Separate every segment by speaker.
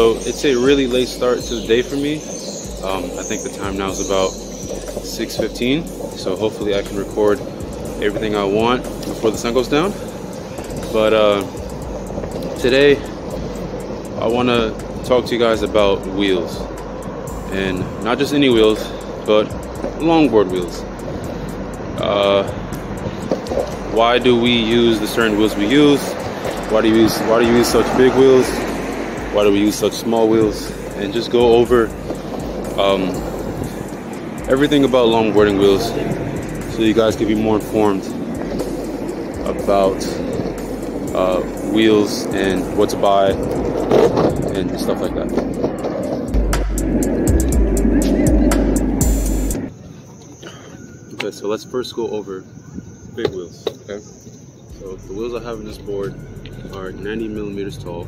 Speaker 1: So it's a really late start to the day for me. I think the time now is about 6:15, so hopefully I can record everything I want before the sun goes down. But today I want to talk to you guys about wheels, and not just any wheels, but longboard wheels. Why do we use the certain wheels we use? Why do you use such big wheels? Why do we use such small wheels? And just go over everything about longboarding wheels, so you guys can be more informed about wheels and what to buy and stuff like that. Okay, so let's first go over big wheels. Okay, so the wheels I have in this board are 90 millimeters tall,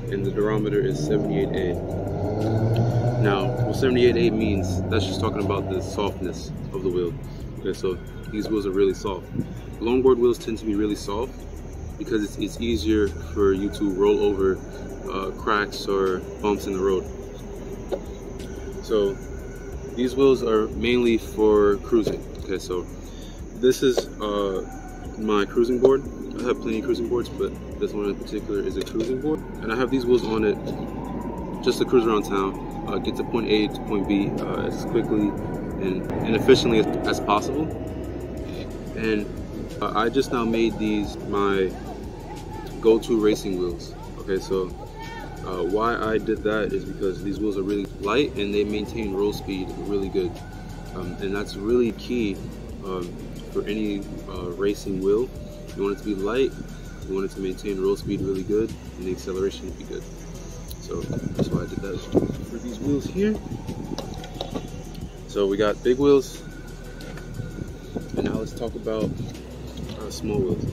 Speaker 1: and the durometer is 78A. Now, what 78A means, that's just talking about the softness of the wheel. Okay, so these wheels are really soft. Longboard wheels tend to be really soft because it's easier for you to roll over cracks or bumps in the road. So these wheels are mainly for cruising. Okay, so this is my cruising board. I have plenty of cruising boards, but this one in particular is a cruising board, and I have these wheels on it just to cruise around town, get to point A to point B as quickly and efficiently as possible. And I just now made these my go-to racing wheels. Okay, so why I did that is because these wheels are really light and they maintain roll speed really good, and that's really key for any racing wheel. You want it to be light, you want it to maintain roll speed really good, and the acceleration to be good. So that's why I did that for these wheels here. So we got big wheels, and now let's talk about small wheels.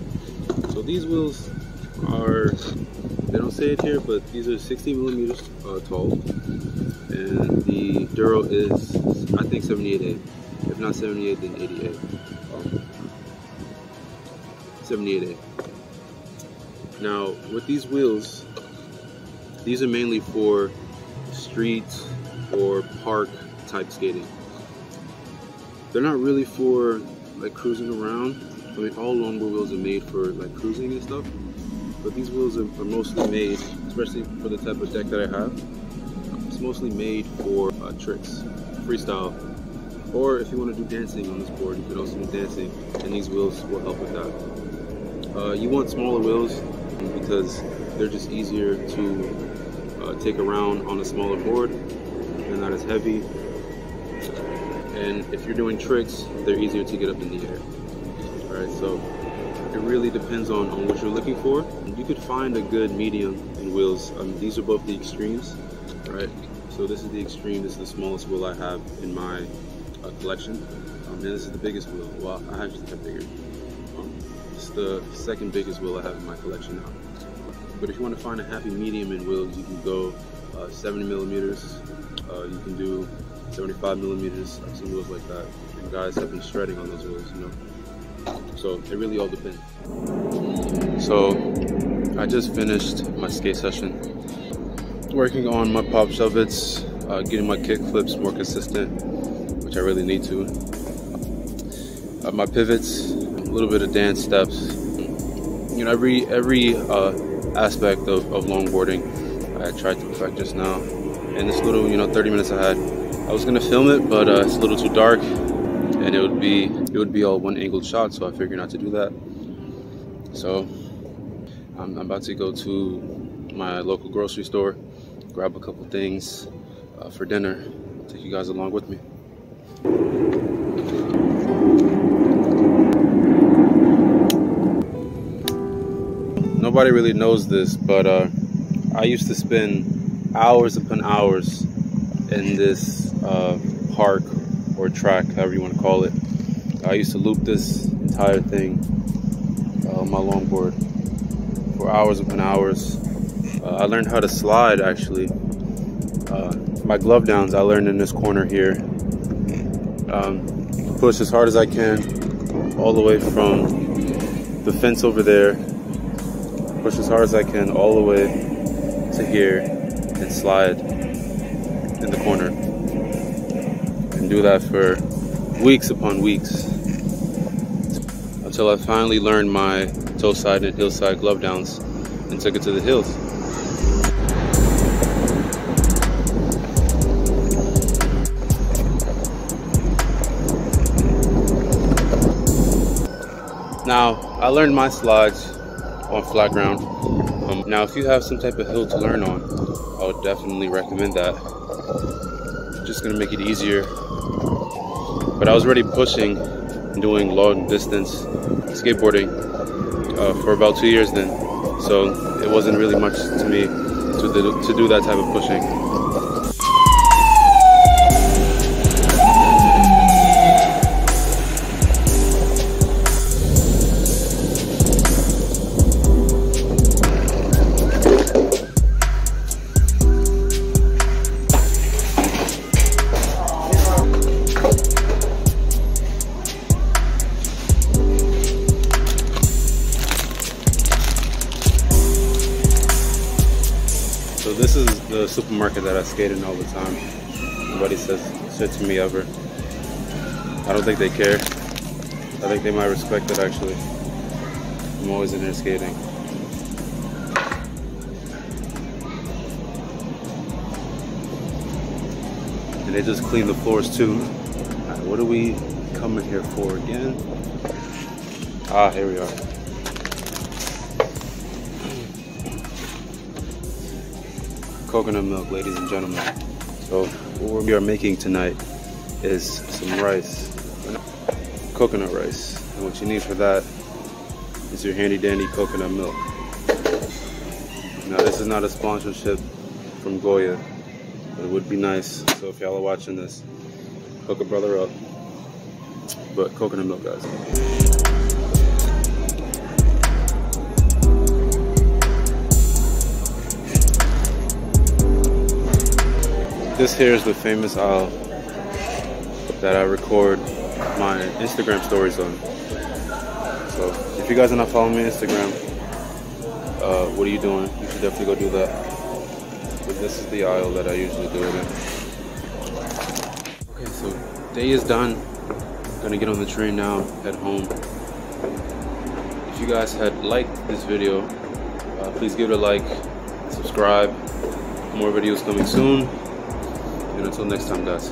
Speaker 1: So these wheels are, they don't say it here, but these are 60 millimeters tall, and the duro is, I think, 78A. If not 78, then 80A. 78A. Now, with these wheels, these are mainly for street or park type skating. They're not really for like cruising around. I mean, all longboard wheels are made for like cruising and stuff, but these wheels are mostly made, especially for the type of deck that I have, it's mostly made for tricks, freestyle, or if you want to do dancing on this board, you can also do dancing, and these wheels will help with that. You want smaller wheels because they're just easier to take around on a smaller board. They're not as heavy, and if you're doing tricks, they're easier to get up in the air. Alright, so it really depends on what you're looking for. You could find a good medium in wheels. These are both the extremes, right? So this is the extreme, this is the smallest wheel I have in my collection, and this is the biggest wheel. Well, I actually have bigger. It's the second biggest wheel I have in my collection now. But if you want to find a happy medium in wheels, you can go 70 millimeters. You can do 75 millimeters. I've seen wheels like that, and guys have been shredding on those wheels, you know. So it really all depends. So I just finished my skate session, working on my pop shove-its, getting my kick flips more consistent, which I really need to. My pivots, a little bit of dance steps. You know, every aspect of longboarding I tried to perfect just now. And this little, 30 minutes I had, I was gonna film it, but it's a little too dark, and it would be all one angled shot, so I figured not to do that. So I'm about to go to my local grocery store, grab a couple things for dinner. I'll take you guys along with me. Nobody really knows this, but I used to spend hours upon hours in this park or track, however you want to call it. I used to loop this entire thing on my longboard for hours upon hours. I learned how to slide, actually. My glove downs I learned in this corner here. Push as hard as I can all the way from the fence over there. Push as hard as I can all the way to here, and and slide in the corner. And do that for weeks upon weeks until I finally learned my toe side and heel side glove downs and took it to the hills. Now, I learned my slides on flat ground. Now, if you have some type of hill to learn on, I would definitely recommend that. Just gonna make it easier. But I was already pushing and doing long distance skateboarding for about 2 years then. So it wasn't really much to me to do that type of pushing. So this is the supermarket that I skate in all the time. Nobody says shit to me ever. I don't think they care. I think they might respect it actually. I'm always in there skating. And they just clean the floors too. Alright, what are we coming here for again? Ah, here we are. Coconut milk, ladies and gentlemen. So what we are making tonight is some rice, coconut rice. And what you need for that is your handy dandy coconut milk. Now this is not a sponsorship from Goya, but it would be nice. So if y'all are watching this, hook a brother up. But coconut milk, guys. This here is the famous aisle that I record my Instagram stories on. So if you guys are not following me on Instagram, what are you doing? You should definitely go do that. But this is the aisle that I usually do it in. Okay, so day is done. I'm gonna get on the train now, head home. If you guys had liked this video, please give it a like, subscribe. More videos coming soon. And until next time, guys.